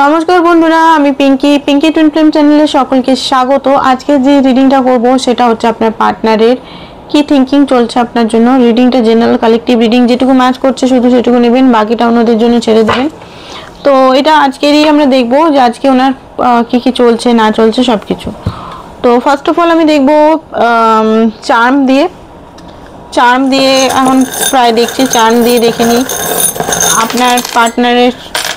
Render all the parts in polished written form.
নমস্কার বন্ধুরা, আমি পিঙ্কি টুইন ফ্লেম চ্যানেলে সকলকে স্বাগত। আজকে যে রিডিংটা করব সেটা হচ্ছে আপনার পার্টনারের কি থিঙ্কিং চলছে আপনার জন্য। রিডিংটা জেনারেল কালেকটিভ রিডিং, যেটুকু ম্যাচ করছে শুধু সেটুকু নেবেন, বাকিটা অন্যদের জন্য ছেড়ে দেবেন। তো এটা আজকেরই আমরা দেখব যে আজকে ওনার কি কি চলছে না চলছে সব কিছু। তো ফার্স্ট অফ অল আমি দেখব চার্ম দিয়ে এখন প্রায় দেখছি। চার্ম দিয়ে দেখে নিই আপনার পার্টনারের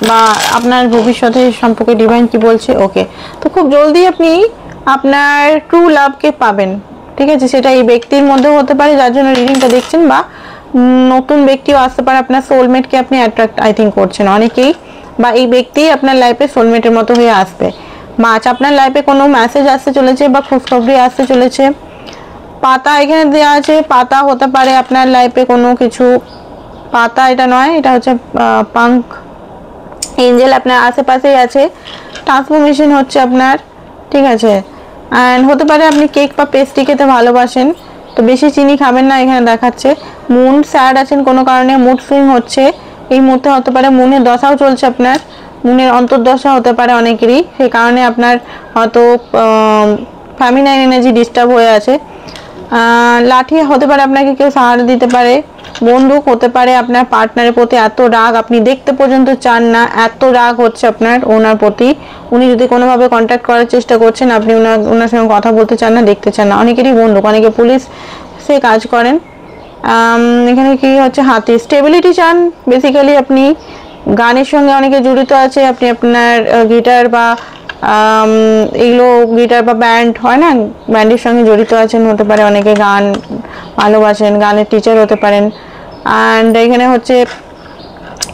বা আপনার ভবিষ্যতের সম্পর্কে ডিভাইন কি বলছে। ওকে, তো খুব জলদি আপনি আপনার ট্রু লাভকে পাবেন, ঠিক আছে। সেটা এই ব্যক্তির মধ্যেও হতে পারে যার জন্য রিডিংটা দেখছেন, বা নতুন ব্যক্তিও আসতে পারে। আপনার সোলমেটকে আপনি অ্যাট্রাক্ট আই থিঙ্ক করছেন অনেকেই, বা এই ব্যক্তি আপনার লাইফে সোলমেটের মতো হয়ে আসবে। মাছ আপনার লাইফে কোনো মেসেজ আসতে চলেছে বা খুশখবরি আসতে চলেছে। পাতা এখানে দেওয়া আছে, পাতা হতে পারে আপনার লাইফে কোনো কিছু। পাতা এটা নয়, এটা হচ্ছে পাঙ্ক এঞ্জেল আপনার আশেপাশেই আছে। ট্রান্সফরমেশন হচ্ছে আপনার, ঠিক আছে। অ্যান্ড হতে পারে আপনি কেক বা পেস্ট্রি খেতে ভালোবাসেন, তো বেশি চিনি খাবেন না এখানে দেখাচ্ছে। মুন স্যাড আছেন কোনো কারণে, মুড সুইং হচ্ছে এই মুহূর্তে। হতে পারে মুনের দশাও চলছে আপনার, মুনের অন্তর্দশা হতে পারে অনেকেরই, সেই কারণে আপনার হয়তো ফ্যামিনাইন এনার্জি ডিস্টার্ব হয়ে আছে। লাঠি হতে পারে আপনাকে কেউ সাহায্য দিতে পারে। বন্দুক হতে পারে আপনার পার্টনারের প্রতি এত রাগ আপনি দেখতে পর্যন্ত চান না, এত রাগ হচ্ছে আপনার ওনার প্রতি। উনি যদি কোনোভাবে কন্ট্যাক্ট করার চেষ্টা করছেন, আপনি ওনার সঙ্গে কথা বলতে চান না, দেখতে চান না। অনেকেরই বন্দুক, অনেকে পুলিশ সে কাজ করেন। এখানে কি হচ্ছে, হাতি স্টেবিলিটি চান বেসিক্যালি। আপনি গানের সঙ্গে অনেকে জড়িত আছে, আপনি আপনার গিটার বা এগুলো গিটার বা ব্যান্ড হয় না, ব্যান্ডের সঙ্গে জড়িত আছেন। হতে পারে অনেকে গান ভালোবাসেন, গানের টিচার হতে পারেন। অ্যান্ড এখানে হচ্ছে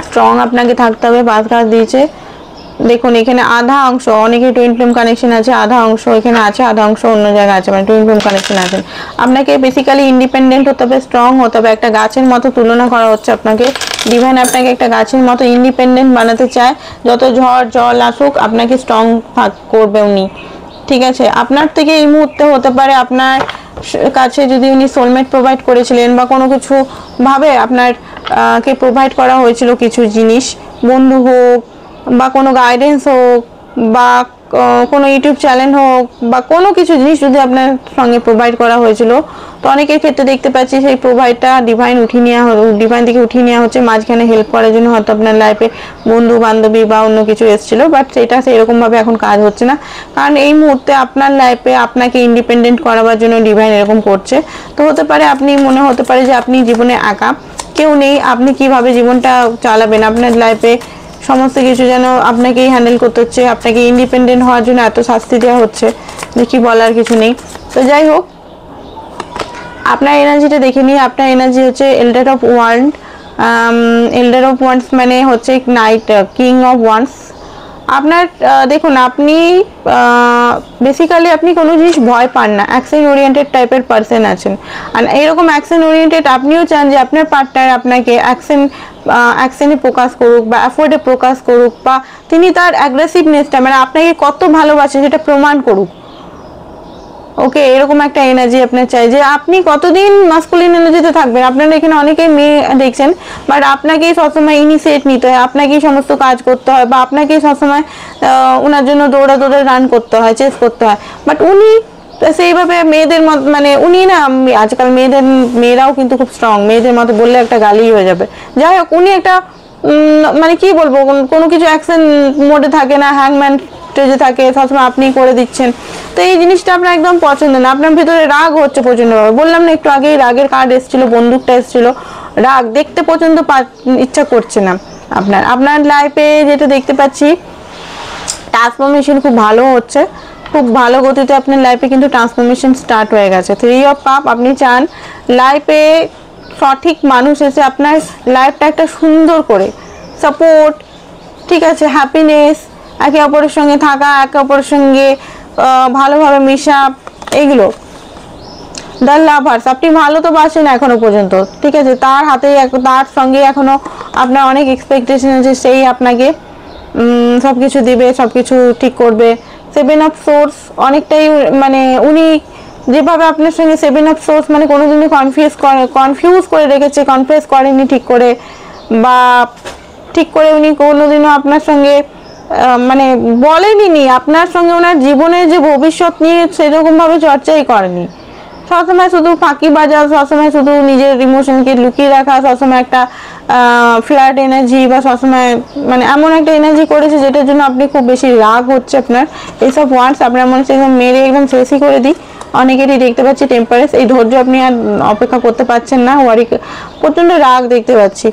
স্ট্রং আপনাকে থাকতে হবে, পাঁচ ঘাস দিয়েছে। দেখুন এখানে আধা অংশ অনেকে টুইন ফ্লেম কানেকশন আছে, আধা অংশ এখানে আছে, আধা অংশ অন্য জায়গায় আছে, মানে টুইন ফ্লেম কানেকশন আছে। আপনাকে বেসিক্যালি ইন্ডিপেন্ডেন্ট হতে হবে, স্ট্রং হতে হবে। একটা গাছের মতো তুলনা করা হচ্ছে আপনাকে। ডিভাইন আপনাকে একটা গাছের মতো ইন্ডিপেন্ডেন্ট বানাতে চায়। যত ঝড় জল আসুক আপনাকে স্ট্রং করবে উনি, ঠিক আছে। আপনার থেকে এই মুহূর্তে হতে পারে আপনার কাছে যদি উনি সোলমেট প্রোভাইড করেছিলেন, বা কোনো কিছু ভাবে আপনার কে প্রোভাইড করা হয়েছিল কিছু জিনিস, বন্ধু হোক বা কোনো গাইডেন্স হোক বা কোনো ইউটিউব চ্যানেল হোক, বা কোনো কিছু জিনিস যদি আপনার সঙ্গে প্রোভাইড করা হয়েছিল, তো অনেকের ক্ষেত্রে দেখতে পাচ্ছি সেই প্রোভাইডটা ডিভাইন থেকে উঠিয়ে নেওয়া হচ্ছে। মাঝখানে হেল্প করার জন্য হয়তো আপনার লাইফে বন্ধু বান্ধবী বা অন্য কিছু এসেছিল, বাট সেটা সেরকমভাবে এখন কাজ হচ্ছে না। কারণ এই মুহূর্তে আপনার লাইফে আপনাকে ইন্ডিপেন্ডেন্ট করাবার জন্য ডিভাইন এরকম করছে। তো হতে পারে আপনি মনে হতে পারে যে আপনি জীবনে একা, কেউ নেই, আপনি কিভাবে জীবনটা চালাবেন। আপনার লাইফে সমস্ত কিছু যেন আপনাকেই হ্যান্ডেল করতে হচ্ছে, আপনাকে ইন্ডিপেন্ডেন্ট হওয়ার জন্য এত শাস্তি দেওয়া হচ্ছে যে কি বলার কিছু নেই। তো যাই হোক, আপনার এনার্জিটা দেখে নিই। আপনার এনার্জি হচ্ছে এল্ডার অফ ওয়ান্ড। এল্ডার অফ ওয়ান্ডস মানে হচ্ছে নাইট কিং অফ ওয়ান্ডস। আপনার দেখুন আপনি বেসিক্যালি আপনি কোনো জিনিস ভয় পান না, অ্যাকশন ওরিয়েন্টেড টাইপের পার্সন আছেন। আর এইরকম অ্যাকশন ওরিয়েন্টেড আপনিও চান যে আপনার পার্টনার আপনাকে অ্যাকশনে প্রকাশ করুক বা অ্যাফোর্ডে প্রকাশ করুক, বা তিনি তার অ্যাগ্রেসিভনেসটা মানে আপনাকে কত ভালোবাসে সেটা প্রমাণ করুক। ওকে, এরকম একটা এনার্জি আপনার চাই যে আপনি কতদিন মাস্কুলিন এনার্জিতে থাকবেন। আপনারা এখানে অনেকেই মেয়ে দেখছেন, বাট আপনাকেই সবসময় ইনিশিয়েট নিতে হয়, আপনাকেই সমস্ত কাজ করতে হয়, বা আপনাকেই সবসময় ওনার জন্য দৌড়া রান করতে হয়, চেস করতে হয়। বাট উনি সেইভাবে মেয়েদের মতো, মানে উনি না, আজকাল মেয়েরাও কিন্তু খুব স্ট্রং, মেয়েদের মতো বললে একটা গালি হয়ে যাবে। যাই হোক, উনি একটা মানে কি বলবো, কোনো কিছু অ্যাকশন মোডে থাকে না, হ্যাংম্যান স্টেজে থাকে, সবসময় আপনি করে দিচ্ছেন। তো এই জিনিসটা আপনার একদম পছন্দ না। আপনার ভিতরে রাগ হচ্ছে প্রচন্ডভাবে, বললাম না একটু আগেই রাগের কার্ড এসেছিল, বন্দুকটা এসেছিল। রাগ দেখতে পর্যন্ত ইচ্ছা করছে না আপনার লাইফে। যেটা দেখতে পাচ্ছি ট্রান্সফরমেশন খুব ভালো হচ্ছে, খুব ভালো গতিতে আপনার লাইফে কিন্তু ট্রান্সফরমেশন স্টার্ট হয়ে গেছে। 3 অফ কাপ, আপনি চান লাইফে সঠিক মানুষ এসে আপনার লাইফটা একটা সুন্দর করে সাপোর্ট, ঠিক আছে, হ্যাপিনেস, একে অপরের সঙ্গে থাকা, একে অপরের সঙ্গে ভালোভাবে মিশা, এগুলো। দ্য লাভার্স, আপনি ভালো তো বাসেন এখনো পর্যন্ত, ঠিক আছে। তার সঙ্গে এখনো আপনার অনেক এক্সপেকটেশন আছে, সেই আপনাকে সবকিছু দিবে, সবকিছু ঠিক করবে। 7 অফ সোর্স অনেকটাই, মানে উনি যেভাবে আপনার সঙ্গে 7 অফ সোর্স মানে কোনোদিনই কনফিউজ করে রেখেছে, কনফিউজ করেনি ঠিক করে, বা ঠিক করে উনি কোনোদিনও আপনার সঙ্গে মানে বলেনি, আপনার সঙ্গে ওনার জীবনের যে ভবিষ্যৎ নিয়ে সেরকম ভাবে চর্চাই করেনি। সবসময় শুধু ফাঁকি বাজা, সবসময় শুধু নিজের ইমোশনকে লুকিয়ে রাখা, সবসময় একটা ফ্ল্যাট এনার্জি বা সবসময় মানে এমন একটা এনার্জি করেছে যেটার জন্য আপনি খুব বেশি রাগ হচ্ছে আপনার। এইসব ওয়ার্ডস আপনার মনে হচ্ছে একদম মেরে একদম শেষই করে দিই। অনেকেরই দেখতে পাচ্ছি টেম্পারেস, এই ধৈর্য আপনি আর অপেক্ষা করতে পারছেন না, ওয়ারি প্রচণ্ড রাগ দেখতে পাচ্ছি।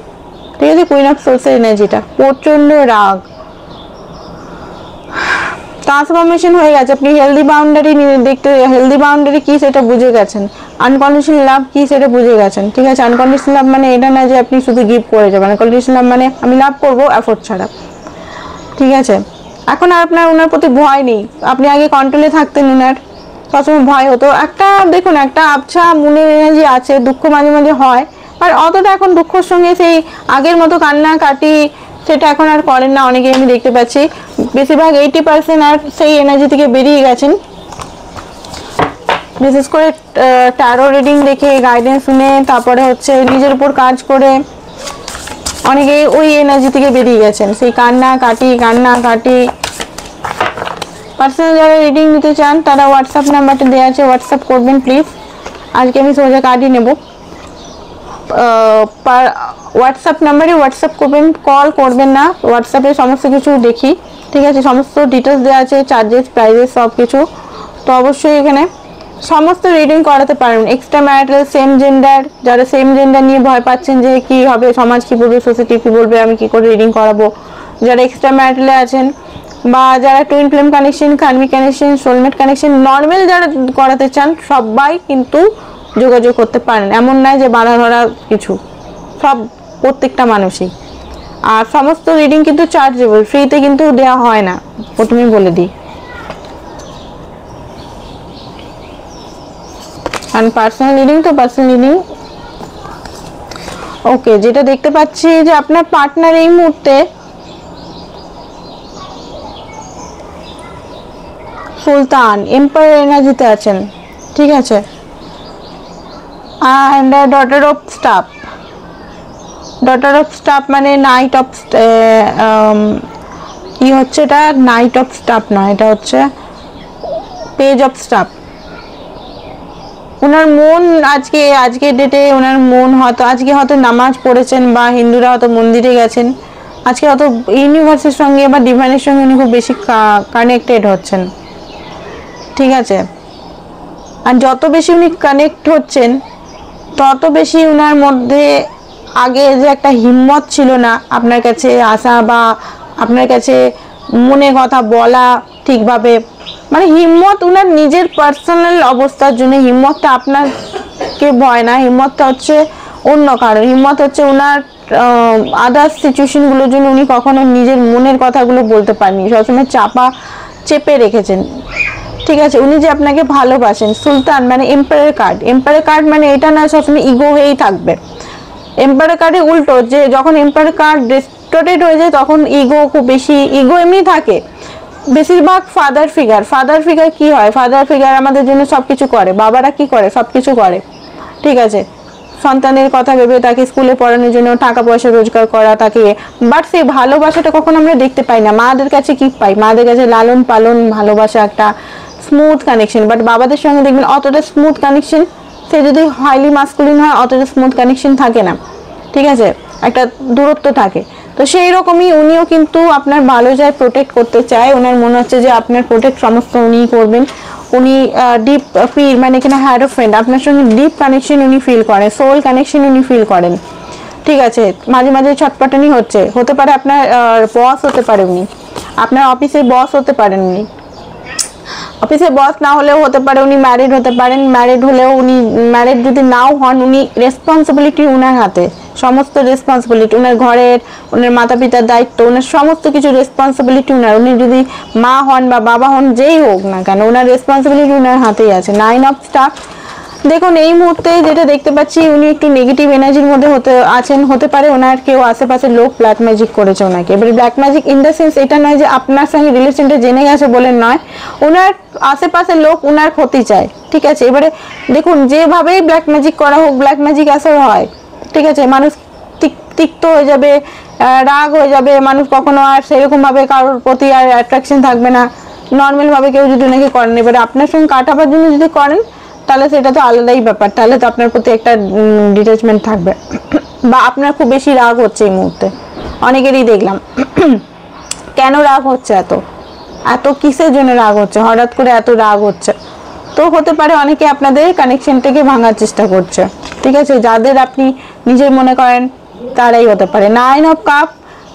ঠিক আছে, কুইন অফ সোর্সের এনার্জিটা প্রচণ্ড রাগ, ট্রান্সফরমেশন হয়ে গেছে। আপনি হেলদি বাউন্ডারি দেখতে, হেলদি বাউন্ডারি কি সেটা বুঝে গেছেন, আনকন্ডিশনাল লাভ কি সেটা বুঝে গেছেন। ঠিক আছে, আনকন্ডিশনাল লাভ মানে এটা না যে আপনি শুধু গিভ করে যাবেন, আনকন্ডিশনাল লাভ মানে আমি লাভ করবো এফোর্ট ছাড়া। ঠিক আছে, এখন আর আপনার ওনার প্রতি ভয় নেই। আপনি আগে কন্ট্রোলে থাকতেন, ওনার সবসময় ভয় হতো। একটা দেখুন, একটা আবছা মনের এনার্জি আছে, দুঃখ মাঝে মাঝে হয়, আর অতটা এখন দুঃখের সঙ্গে সেই আগের মতো কান্না কাটি সেটা এখন আর করেন না অনেকে, আমি দেখতে পাচ্ছি বেশিরভাগ 80% আর সেই এনার্জি থেকে বেরিয়ে গেছেন। বিশেষ করে ট্যারো রিডিং দেখে, গাইডেন্স শুনে, তারপরে হচ্ছে নিজের উপর কাজ করে অনেকে ওই এনার্জি থেকে বেরিয়ে গেছেন, সেই কান্না কাটি। পার্সোনাল যারা রিডিং নিতে চান তারা হোয়াটসঅ্যাপ নাম্বারটা দেওয়া আছে, হোয়াটসঅ্যাপ করবেন প্লিজ। আজকে আমি সোজা কার্ডই নেব, হোয়াটসঅ্যাপ নাম্বারে হোয়াটসঅ্যাপ করবেন, কল করবেন না। হোয়াটসঅ্যাপে সমস্ত কিছু দেখি, ঠিক আছে, সমস্ত ডিটেলস দেওয়া আছে, চার্জেস, প্রাইজেস সব কিছু। তো অবশ্যই এখানে সমস্ত রিডিং করাতে পারেন। এক্সট্রা ম্যারিটাল, সেম জেন্ডার, যারা সেম জেন্ডার নিয়ে ভয় পাচ্ছেন যে কি হবে, সমাজ কি বলবে, সোসাইটি কি বলবে, আমি কি করে রিডিং করাবো, যারা এক্সট্রা ম্যারিটালে আছেন, বা যারা টুইন ফ্লেম কানেকশন, কার্মিক কানেকশন, সোলমেট কানেকশন, নর্মাল যারা করাতে চান সবাই কিন্তু যোগাযোগ করতে পারেন। এমন নয় যে বাধা ধরা কিছু, সব প্রত্যেকটা মানুষই। আর সমস্ত রিডিং কিন্তু চার্জেবল, ফ্রিতে কিন্তু দেওয়া হয় না, প্রথমেই বলে দিই। আর পার্সোনাল রিডিং তো পার্সোনাল রিডিং। ওকে, যেটা দেখতে পাচ্ছি যে আপনার পার্টনার এই মুহূর্তে সুলতান, এম্পায়ার এনার্জিতে আছেন। ঠিক আছে, and daughter of staff. Daughter of staff মানে নাইট অফ, কি হচ্ছে এটা, নাইট অফ স্টাফ নয়, এটা হচ্ছে পেজ অফ স্টাফ। ওনার মন আজকে ডেটে ওনার মন হয়তো আজকে হয়তো নামাজ পড়েছেন, বা হিন্দুরা হয়তো মন্দিরে গেছেন, আজকে হয়তো ইউনিভার্সের সঙ্গে বা ডিভাইনের সঙ্গে উনি খুব বেশি কানেক্টেড হচ্ছেন। ঠিক আছে, আর যত বেশি উনি কানেক্ট হচ্ছেন তত বেশি ওনার মধ্যে আগে যে একটা হিম্মত ছিল না আপনার কাছে আসা, বা আপনার কাছে মনে কথা বলা ঠিকভাবে, মানে হিম্মত ওনার নিজের পার্সোনাল অবস্থার জন্য। হিম্মতটা আপনাকে ভয় না, হিম্মতটা হচ্ছে অন্য কারণ। হিম্মত হচ্ছে ওনার আদার্স সিচুয়েশনগুলোর জন্য উনি কখনো নিজের মনের কথাগুলো বলতে পারেননি, সবসময় চেপে রেখেছেন। ঠিক আছে, উনি যে আপনাকে ভালোবাসেন। সুলতান মানে এম্পায়ার কার্ড। এম্পায়ার কার্ড মানে এটা না সবসময় ইগো হয়েই থাকবে। এম্পায়ার কার্ডে উল্টো, যে যখন এম্পায়ার কার্ড ডিস্টোর্টেড হয়ে যায় তখন ইগো খুব বেশি, ইগো এমনি থাকে। বেশিরভাগ ফাদার ফিগার কি হয়, ফাদার ফিগার আমাদের জন্য সবকিছু করে। বাবারা কি করে, সবকিছু করে। ঠিক আছে, সন্তানের কথা ভেবে তাকে স্কুলে পড়ানোর জন্য টাকা পয়সা রোজগার করা তাকে, বাট সেই ভালোবাসাটা কখন আমরা দেখতে পাই না। মাদের কাছে কি পাই, মাদের কাছে লালন পালন, ভালোবাসা, একটা স্মুথ কানেকশন। বাট বাবাদের সঙ্গে দেখবেন অতটা স্মুথ কানেকশন, সে যদি হাইলি মাস্কুলিন হয় অতটা স্মুথ কানেকশন থাকে না। ঠিক আছে, একটা দূরত্ব থাকে। তো সেই রকমই উনিও কিন্তু আপনার ভালো যায়, প্রোটেক্ট করতে চায়। ওনার মনে হচ্ছে যে আপনার প্রোটেক্ট সমস্ত উনিই করবেন। উনি ডিপ ফিল, মানে এখানে হ্যারোফ্রেন্ড, আপনার সঙ্গে ডিপ কানেকশন উনি ফিল করেন, সোল কানেকশন উনি ফিল করেন। ঠিক আছে, মাঝে মাঝে ছটপটানি হতে পারে, আপনার বস হতে পারে উনি, আপনার অফিসের বস হতে পারেন উনি। অফিসের বস না হলেও হতে পারে উনি ম্যারিড হতে পারেন। ম্যারিড হলেও উনি, ম্যারিড যদি নাও হন, উনি রেসপন্সিবিলিটি উনার হাতে, সমস্ত রেসপন্সিবিলিটি ওনার ঘরের, ওনার মাতা পিতার দায়িত্ব, ওনার সমস্ত কিছু রেসপন্সিবিলিটি ওনার। উনি যদি মা হন বা বাবা হন, যেই হোক না কেন, ওনার রেসপন্সিবিলিটি ওনার হাতেই আছে। 9 অফ স্টাফ। দেখুন এই মুহূর্তে যেটা দেখতে পাচ্ছি, উনি একটু নেগেটিভ এনার্জির মধ্যে হতে পারে ওনার কেউ আশেপাশে লোক ব্ল্যাক ম্যাজিক করেছে ওনাকে। এবারে black magic in the sense এটা নয় যে আপনার সঙ্গে রিলেশনটা জেনে গেছে বলে নয়, ওনার আশেপাশে লোক ওনার ক্ষতি চায়। ঠিক আছে, এবারে দেখুন যেভাবেই ব্ল্যাক ম্যাজিক করা হোক, ব্ল্যাক ম্যাজিক আসর হয়। ঠিক আছে, মানুষ তিক্ত হয়ে যাবে, রাগ হয়ে যাবে, মানুষ কখনো আর সেরকম ভাবে কারোর প্রতি আর অ্যাট্রাকশন থাকবে না। নর্মাল ভাবে কেউ যদি ওনাকে করেন, এবারে আপনার সঙ্গে কাটাবার জন্য যদি করেন তাহলে সেটা তো আলাদাই ব্যাপার, তাহলে তো আপনার প্রতি একটা ডিটাচমেন্ট থাকবে বা আপনার খুব বেশি রাগ হচ্ছে এই মুহূর্তে। অনেকেরই দেখলাম কেন রাগ হচ্ছে, এত এত কিসের জন্য রাগ হচ্ছে, হঠাৎ করে এত রাগ হচ্ছে। তো হতে পারে অনেকে আপনাদের কানেকশনটাকে ভাঙার চেষ্টা করছে, ঠিক আছে। যাদের আপনি নিজের মনে করেন তারাই হতে পারে। 9 অফ কাপ,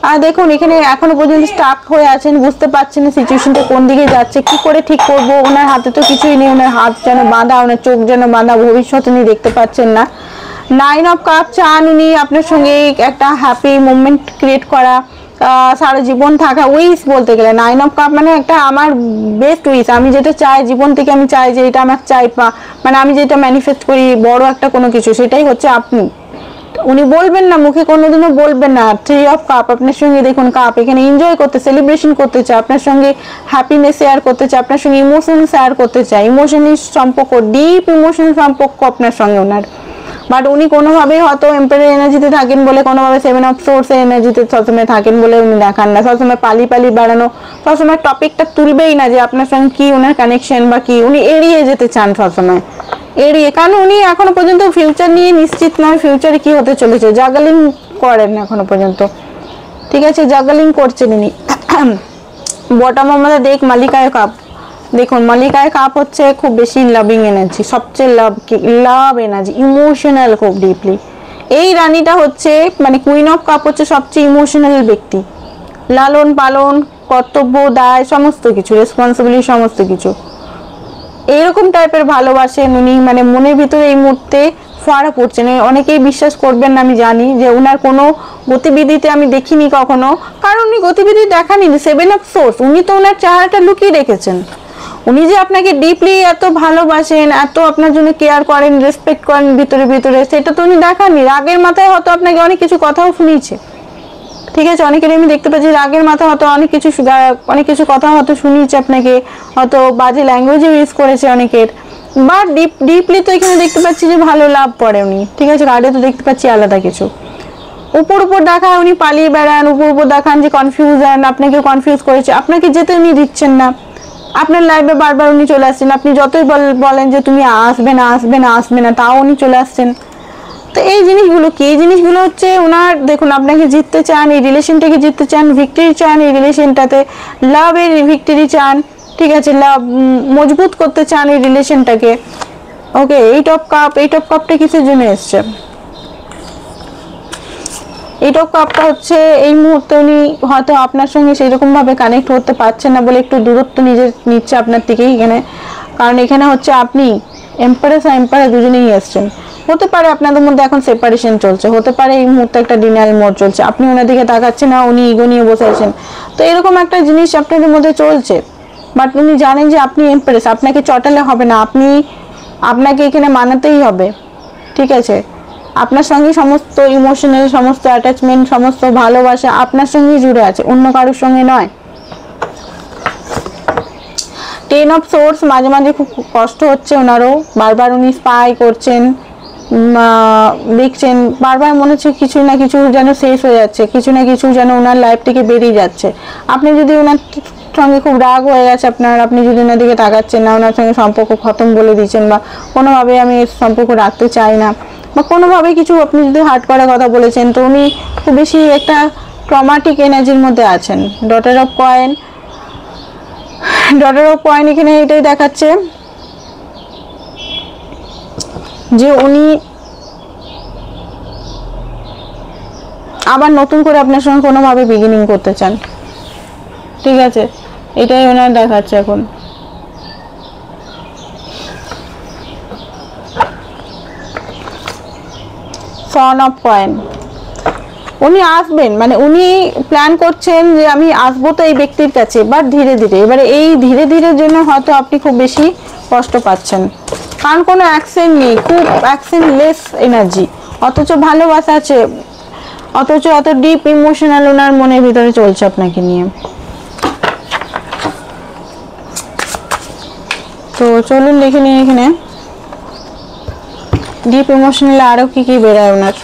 আর দেখুন এখানে এখনো পর্যন্ত স্টাক হয়ে আছেন, বুঝতে পারছেন না সিচুয়েশনটা কোন দিকে যাচ্ছে, কি করে ঠিক করব। ওনার হাতে তো কিছুই নেই, ওনার হাত যেন বাঁধা, ওনার চোখ যেন বাঁধা, ভবিষ্যৎ উনি দেখতে পাচ্ছেন না। 9 অফ কাপ চান উনি আপনার সঙ্গে একটা হ্যাপি মোমেন্ট ক্রিয়েট করা, সারা জীবন থাকা উইশ বলতে গেলে। 9 অফ কাপ মানে একটা আমার বেস্ট উইশ, আমি যেটা চাই জীবন থেকে, আমি চাই যে এটা আমার চাই, মানে আমি যেটা ম্যানিফেস্ট করি বড় একটা কোনো কিছু, সেটাই হচ্ছে আপনি। উনি বলবেন না, মুখে কোনোদিনও বলবেন না। 3 অফ কাপ আপনার সঙ্গে, দেখুন কাপ এখানে এনজয় করতে, সেলিব্রেশন করতে চায়, আপনার সঙ্গে হ্যাপিনেস শেয়ার করতে চায়, আপনার সঙ্গে ইমোশন শেয়ার করতে চায়, ইমোশনাল সম্পর্ক, ডিপ ইমোশনাল সম্পর্ক আপনার সঙ্গে ওনার। বাট উনি কোনোভাবেই হয়তো এম্পায়ার এনার্জিতে থাকেন বলে, কোনোভাবে 7 অফ সোর্সের এনার্জিতে সবসময় থাকেন বলে উনি দেখান না, সবসময় পালি বেড়ানো, সবসময় টপিকটা তুলবেই না যে আপনার সঙ্গে কি ওনার কানেকশন বা কি, উনি এড়িয়ে যেতে চান সবসময়, এড়িয়ে। কারণ উনি এখনো পর্যন্ত ফিউচার নিয়ে নিশ্চিত নয়, ফিউচারে কি হতে চলেছে, জাগালিং করেন এখনো পর্যন্ত, ঠিক আছে, জাগালিং করছেন উনি। বটম আমাদের দেখ মালিকায় কাপ, দেখুন মালিকায় কাপ হচ্ছে খুব বেশি লাভিং এনার্জি, সবচেয়ে লাভ এনার্জি, ইমোশনাল খুব ডিপলি। এই রানীটা হচ্ছে মানে কুইন অফ কাপ হচ্ছে সবচেয়ে ইমোশনাল ব্যক্তি, লালন পালন, কর্তব্য, দায়, সমস্ত কিছু, রেসপন্সিবিলিটি, সমস্ত কিছু এইরকম টাইপের ভালোবাসেন উনি। মানে মনের ভিতরে এই মুহূর্তে ফোয়ারা পড়ছেন। অনেকেই বিশ্বাস করবেন না, আমি জানি, যে ওনার কোনো গতিবিধিতে আমি দেখিনি কখনো, কারণ উনি গতিবিধি দেখানি। 7 অফ সোর্স, উনি তো ওনার চেহারাটা লুকিয়ে রেখেছেন। উনি যে আপনাকে ডিপলি এত ভালোবাসেন, এত আপনার জন্য কেয়ার করেন, রেসপেক্ট করেন ভিতরে ভিতরে, সেটা তো উনি দেখাননি। রাগের মাথায় হয়তো আপনাকে অনেক কিছু কথাও শুনিয়েছে, ঠিক আছে। অনেকের আমি দেখতে পাচ্ছি রাগের মাথায় হয়তো অনেক কিছু কথা হয়তো শুনিয়েছে আপনাকে, হয়তো বাজে ল্যাঙ্গুয়েজও ইউজ করেছে অনেকের, বা ডিপলি তো এখানে দেখতে পাচ্ছি যে ভালো লাভ করে উনি, ঠিক আছে। কার্ডে তো দেখতে পাচ্ছি আলাদা কিছু। উপর দেখায় উনি পালিয়ে বেড়ান, উপর দেখান যে কনফিউশন, আপনাকে কনফিউজ করেছে, আপনাকে যেতে উনি দিচ্ছেন না, আপনার লাইফে বারবার উনি চলে আসছেন। আপনি যতই বলেন যে তুমি আসবে না, তাও উনি চলে আসছেন। তো এই জিনিসগুলো কি, এই জিনিসগুলো হচ্ছে ওনার, দেখুন আপনাকে জিততে চান, এই রিলেশনটাকে জিততে চান, ভিক্টরি চান এই রিলেশনটাতে, লাভের ভিক্টরি চান, ঠিক আছে, লাভ মজবুত করতে চান এই রিলেশনটাকে। ওকে, 8 অফ কাপটা কিসের জন্য এসছে? 8 অফ কাপটা হচ্ছে এই মুহূর্তে উনি হয়তো আপনার সঙ্গে সেরকম ভাবে কানেক্ট হতে পারছেন না বলে একটু দূরত্ব নিচ্ছে আপনার থেকেই এখানে। কারণ এখানে হচ্ছে আপনি এম্পারেস আর এম্পায়ার দুজনেই এসছেন। হতে পারে আপনাদের মধ্যে এখন সেপারেশন চলছে, হতে পারে এই মুহূর্তে একটা ডিনায়াল মোড চলছে, আপনি ওনার দিকে তাকাচ্ছেন না, উনি ইগো নিয়ে বসে আছেন। তো এরকম একটা জিনিস আপনাদের মধ্যে চলছে। বাট উনি জানেন যে আপনি এম্পারেস, আপনাকে চটালে হবে না, আপনাকে এখানে মানাতেই হবে, ঠিক আছে। আপনার সঙ্গে সমস্ত ইমোশনাল, সমস্ত অ্যাটাচমেন্ট, সমস্ত ভালোবাসা আপনার সঙ্গেই জুড়ে আছে, অন্য কারোর সঙ্গে নয়। 10 অফ সোর্স, মাঝে মাঝে খুব কষ্ট হচ্ছে ওনারও, বারবার উনি স্পাই করছেন, দেখছেন, বারবার মনে হচ্ছে কিছু না কিছু যেন শেষ হয়ে যাচ্ছে, কিছু না কিছু যেন ওনার লাইফ থেকে বেরিয়ে যাচ্ছে। আপনি যদি ওনার সঙ্গে খুব রাগ হয়ে গেছে আপনি যদি ওনার দিকে তাকাচ্ছেন না, ওনার সঙ্গে সম্পর্ক খতম বলে দিচ্ছেন, বা কোনোভাবে আমি সম্পর্ক রাখতে চাই না, বা কোনোভাবে কিছু আপনি যদি হার্ট করার কথা বলেছেন, তো উনি খুব বেশি একটা ট্রমাটিক এনার্জির মধ্যে আছেন। ডটার অফ কয়েন এখানে এটাই দেখাচ্ছে যে উনি আবার নতুন করে আপনার সঙ্গে কোনোভাবে বিগিনিং করতে চান, ঠিক আছে, এটাই ওনার দেখাচ্ছে এখন। সন অফ কয়েন, উনি আসবেন, মানে উনি প্ল্যান করছেন যে আমি আসবো তো এই ব্যক্তির কাছে, বাট ধীরে ধীরে। এবারে এই ধীরে ধীরে জন্য হয়তো আপনি খুব বেশি কষ্ট পাচ্ছেন, কারণ কোনো অ্যাকশন নেই, খুব অ্যাকশন লেস এনার্জি, অথচ ভালোবাসা আছে, অথচ এত ডিপ ইমোশনাল ওনার মনের ভিতরে চলছে আপনাকে নিয়ে। তো চলুন দেখে নিই এখানে ডিপ ইমোশনাল আরো কি কি বেরোয় ওনার।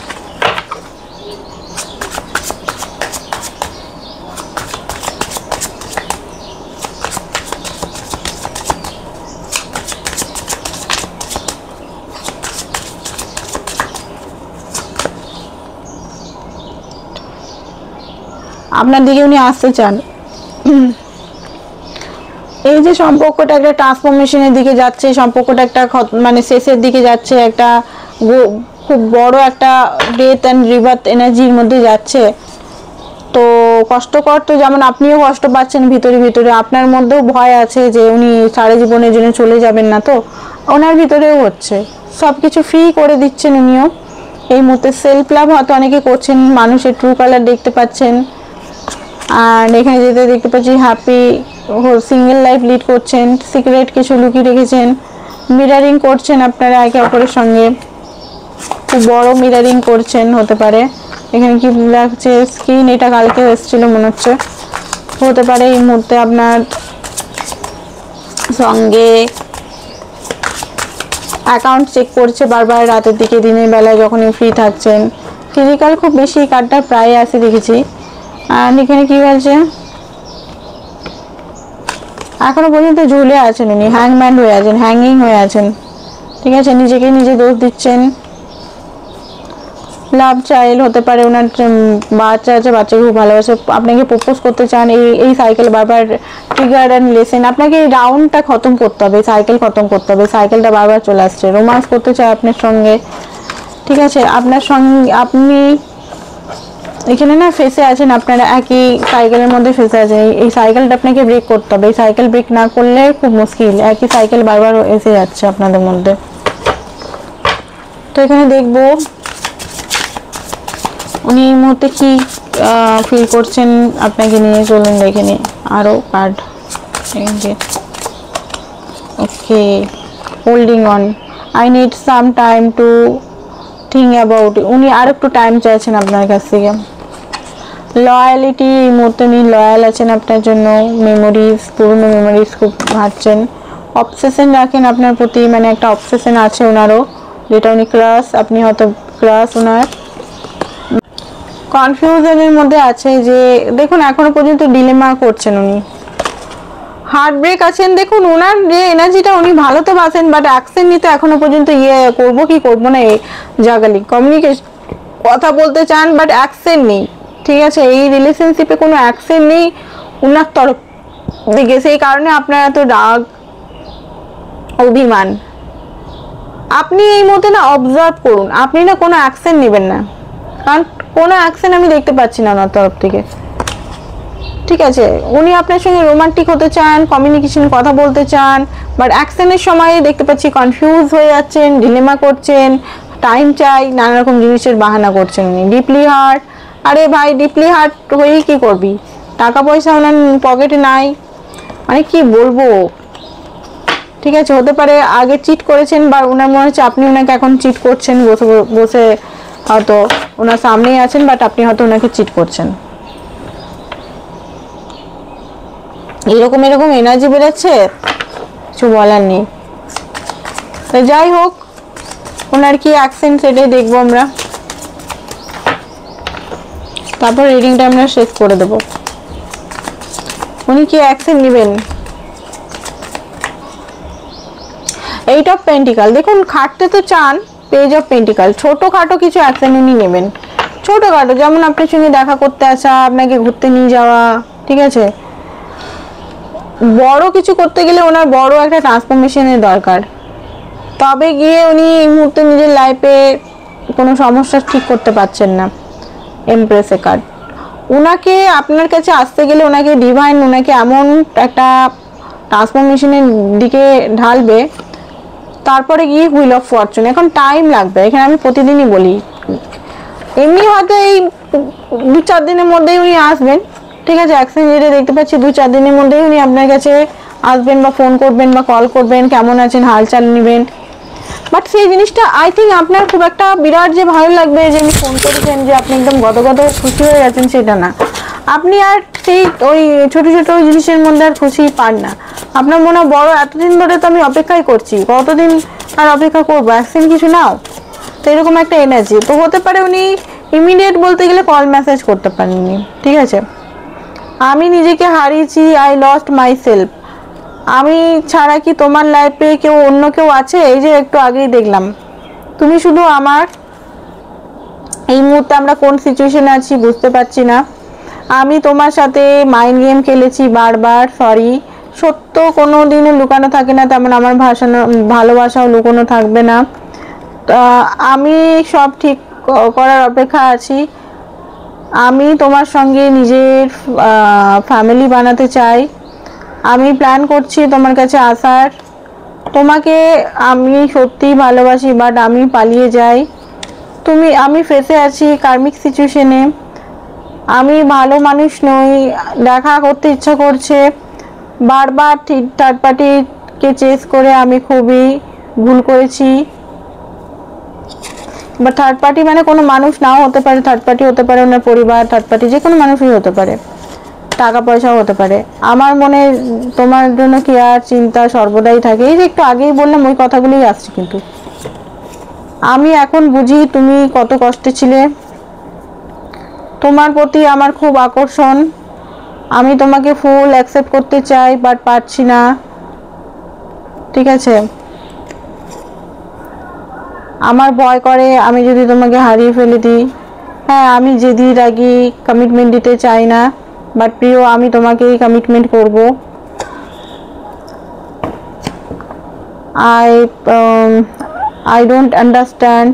আপনার দিকে উনি আসতে চান। এই যে সম্পর্কটা একটা ট্রান্সফরমেশনের দিকে যাচ্ছে, সম্পর্কটা একটা মানে শেষের দিকে যাচ্ছে, একটা খুব বড় একটা ডেথ অ্যান্ড রিবার্থ এনার্জির মধ্যে যাচ্ছে। তো কষ্টকর তো, যেমন আপনিও কষ্ট পাচ্ছেন ভিতরে ভিতরে, আপনার মধ্যেও ভয় আছে যে উনি সারা জীবনের জন্য চলে যাবেন না, তো ওনার ভিতরেও হচ্ছে। সব কিছু ফ্রি করে দিচ্ছেন উনিও এই মুহূর্তে। সেলফ লাভ হয়তো অনেকে করছেন, মানুষের ট্রু কালার দেখতে পাচ্ছেন। আর এখানে যেতে দেখতে পাচ্ছি হ্যাপি সিঙ্গেল লাইফ লিড করছেন, সিক্রেট কিছু লুকিয়ে রেখেছেন, মিরারিং করছেন আপনারা একে অপরের সঙ্গে, খুব বড় মিরারিং করছেন হতে পারে। এখানে কি লাগছে স্ক্রিন, এটা কালকে এসেছিল মনে হচ্ছে, হতে পারে এই মুহূর্তে আপনার সঙ্গে অ্যাকাউন্ট চেক করছে বারবার রাতের দিকে, দিনের বেলায় যখনই ফ্রি থাকছেন। ফিজিক্যাল খুব বেশি কার্ডটা প্রায় আসে দেখেছি। আর এখানে কি বলছে, এখনো পর্যন্ত ঝুলে আছেন উনি, হ্যাংম্যান হয়ে আছেন, হ্যাঙ্গিং হয়ে আছেন। ঠিক আছে, নিজেকে নিজে দোষ দিচ্ছেন। লাভ চাইল্ড হতে পারে, ওনার বাচ্চা আছে, বাচ্চাকে খুব ভালোবাসে, আপনাকে প্রপোজ করতে চান। এই সাইকেল বারবার ট্রিগার অ্যান্ড লেসেন, আপনাকে এই রাউন্ডটা খতম করতে হবে, সাইকেল খতম করতে হবে। সাইকেলটা বারবার চলে আসছে, রোমান্স করতে চায় আপনার সঙ্গে। ঠিক আছে, আপনার সঙ্গে আপনি এখানে না ফেসে আছেন, আপনারা একই সাইকেলের মধ্যে ফেসে আছেন। এই সাইকেলটা আপনাকে ব্রেক করতে হবে, এই সাইকেল ব্রেক না করলে খুব মুশকিল। একই সাইকেল বারবার এসে যাচ্ছে আপনাদের মধ্যে। তো এখানে দেখবো উনি এই মুহূর্তে কি ফিল করছেন আপনাকে নিয়ে, চলুন দেখে নিই আরও card. Okay, holding on, I need some time to think about. উনি আর একটু টাইম চাইছেন আপনার কাছ থেকে। লয়ালিটি, এই মুহূর্তে উনি লয়াল আছেন আপনার জন্য। মেমোরিজ, পুরনো মেমোরিজ খুব ভাবছেন। অবসেশন রাখেন আপনার প্রতি, মানে একটা অবসেশন আছে ওনারও, যেটা উনি ক্রাশ, আপনি হয়তো ক্রাশ ওনার। কনফিউশনের মধ্যে আছে যে, দেখুন এখনো পর্যন্ত ডিলেমা করছেন উনি, হার্ট ব্রেক আছেন। দেখুন ওনার যে এনার্জিটা, উনি ভালো তো বাসেন, বাট অ্যাকশন নিতে এখনো পর্যন্ত করবো কি করবো না জাগালি। কমিউনিকেশন কথা বলতে চান, বাট অ্যাকশন নেই। ঠিক আছে, এই রিলেশনশিপে কোনো অ্যাকশন নেই ওনার তরফ থেকে, সেই কারণে আপনার এত রাগ, অভিমান। আপনি এই মধ্যে না অবজার্ভ করুন, আপনি না কোনো অ্যাকশন নেবেন না, কারণ কোনো অ্যাকশন আমি দেখতে পাচ্ছি না ওনার তরফ থেকে। ঠিক আছে, উনি আপনার সঙ্গে রোমান্টিক হতে চান, কমিউনিকেশন কথা বলতে চান, বাট অ্যাকশনের সময় দেখতে পাচ্ছি কনফিউজ হয়ে যাচ্ছেন, ডিলেমা করছেন, টাইম চাই, নানা রকম জিনিসের বাহানা করছেন উনি। ডিপলি হার্ট, আরে ভাই ডিপলি হার্ট হয়েই কি করবি, টাকা পয়সা ওনার পকেটে নাই, মানে কি বলবো। ঠিক আছে, হতে পারে আগে চিট করেছেন, বা ওনার মনে হচ্ছে আপনি ওনাকে এখন চিট করছেন, বসে বসে হয়তো ওনার সামনেই আছেন, বাট আপনি হয়তো ওনাকে চিট করছেন। এরকম এরকম এনার্জি বেরোচ্ছে, কিছু বলার নেই। তো যাই হোক, ওনার কি অ্যাকশন সেটাই দেখবো আমরা, তারপর রিডিংটা আমরা শেষ করে দেবো। উনি কি অ্যাকশন নেবেন? এইট অফ পেন্টিকাল, দেখুন খাটতে তো চান, পেজ অফ পেন্টিকাল, ছোটোখাটো কিছু অ্যাকশন উনি নেবেন। ছোটোখাটো, যেমন আপনার সঙ্গে দেখা করতে আসা, আপনাকে ঘুরতে নিয়ে যাওয়া। ঠিক আছে, বড় কিছু করতে গেলে ওনার বড় একটা ট্রান্সফরমেশনের দরকার, তবে গিয়ে উনি এই মুহূর্তে নিজের লাইফে কোনো সমস্যা ঠিক করতে পারছেন না। এমপ্রেসে কার্ড, ওনাকে আপনার কাছে আসতে গেলে ওনাকে ডিভাইন ওনাকে এমন একটা ট্রান্সফরমেশনের দিকে ঢালবে, তারপরে গিয়ে হুইল অফ ফরচুন। এখন টাইম লাগবে, এখানে আমি প্রতিদিনই বলি, এমনি হয়তো এই 2-4 দিনের মধ্যেই উনি আসবেন। ঠিক আছে, অ্যাকশন যেটা দেখতে পাচ্ছি 2-4 দিনের মধ্যেই উনি আপনার কাছে আসবেন, বা ফোন করবেন, বা কল করবেন, কেমন আছেন হালচাল নেবেন। বাট সেই জিনিসটা আই থিঙ্ক আপনার খুব একটা বিরাট যে ভালো লাগবে যে উনি ফোন করেছেন, যে আপনি একদম গদগদ খুশি হয়ে যাচ্ছেন, সেটা না। আপনি আর সেই ওই ছোট ছোট জিনিসের মধ্যে আর খুশি পান না। আপনার মনে হয় বড়, এতদিন ধরে তো আমি অপেক্ষাই করছি, কতদিন আর অপেক্ষা করবো, অ্যাকশন কিছু নাও। তো এরকম একটা এনার্জি তো হতে পারে। উনি ইমিডিয়েট বলতে গেলে কল মেসেজ করতে পারেননি। ঠিক আছে, আমি নিজেকে হারিয়েছি, আই লস্ট মাই সেলফ, আমি ছাড়া কি তোমার লাইফে কেউ অন্য কেউ আছে? এই যে একটু আগেই দেখলাম, তুমি শুধু আমার। এই মুহূর্তে আমরা কোন সিচুয়েশনে আছি বুঝতে পারছি না। আমি তোমার সাথে মাইন্ড গেম খেলেছি বারবার, সরি। সত্য কোনো দিনও লুকানো থাকে না, তেমন আমার ভালোবাসাও লুকানো থাকবে না। আমি সব ঠিক করার অপেক্ষা আছি। আমি তোমার সঙ্গে নিজের ফ্যামিলি বানাতে চাই। আমি প্ল্যান করছি তোমার কাছে আসার। তোমাকে আমি সত্যিই ভালোবাসি, বাট আমি পালিয়ে যাই। আমি ফেসে আছি কার্মিক সিচুয়েশনে। আমি ভালো মানুষ নই, দেখা করতে ইচ্ছা করছে, বারবার থার্ড পার্টিকে চেস করে আমি খুবই ভুল করেছি। বা থার্ড পার্টি মানে কোনো মানুষ নাও হতে পারে, থার্ড পার্টি হতে পারে ওনার পরিবার, থার্ড পার্টি যে কোনো মানুষই হতে পারে, টাকা পয়সাও হতে পারে। আমার মনে তোমার জন্য কি আর চিন্তা সর্বদাই থাকে। এই যে একটু আগেই বললাম ওই কথাগুলোই আসছে, কিন্তু আমি এখন বুঝি তুমি কত কষ্টে ছিলে। তোমার প্রতি আমার খুব আকর্ষণ। আমি তোমাকে ফুল অ্যাকসেপ্ট করতে চাই, বাট পারছি না। ঠিক আছে, আমার ভয় করে আমি যদি তোমাকে হারিয়ে ফেলে দিই। হ্যাঁ, আমি জেদি রাগি, কমিটমেন্ট দিতে চাই না, বাট প্রিয় আমি তোমাকেই কমিটমেন্ট করব। I don't understand.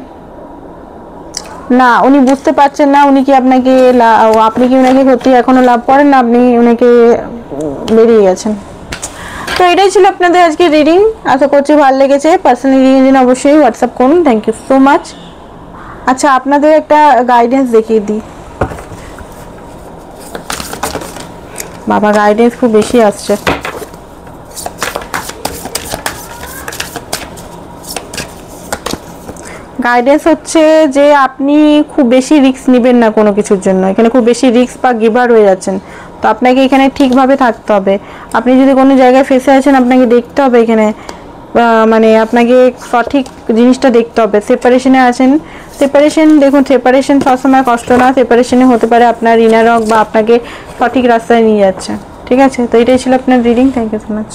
না, উনি বুঝতে পারছেন না। উনি কি আপনাকে আপনি কি উনাকে সত্যি এখনো লাভ করেন না আপনি উনাকে বেরিয়ে গেছেন? তো এটাই ছিল আপনাদের আজকে রিডিং। আশা করছি ভালো লেগেছে। পার্সোনাল রিডিং জন্য অবশ্যই হোয়াটসঅ্যাপ করুন। Thank you so much. আচ্ছা, আপনাদের একটা গাইডেন্স দেখিয়ে দিই। বাবা, গাইডেন্স খুব বেশি আসছে। গাইডেন্স হচ্ছে যে আপনি খুব বেশি রিস্ক নেবেন না কোনো কিছুর জন্য। এখানে খুব বেশি রিস্ক বা গিভার হয়ে যাচ্ছেন, তো আপনাকে এখানে ঠিকভাবে থাকতে হবে। আপনি যদি কোনো জায়গায় ফেসে আছেন, আপনাকে দেখতে হবে এখানে, মানে আপনাকে সঠিক জিনিসটা দেখতে হবে। সেপারেশনে আছেন, সেপারেশন দেখুন, সেপারেশন সবসময় কষ্ট না। সেপারেশনে হতে পারে আপনার ইনার রক বা আপনাকে সঠিক রাস্তায় নিয়ে যাচ্ছে। ঠিক আছে, তো এটাই ছিল আপনার reading. Thank you so much.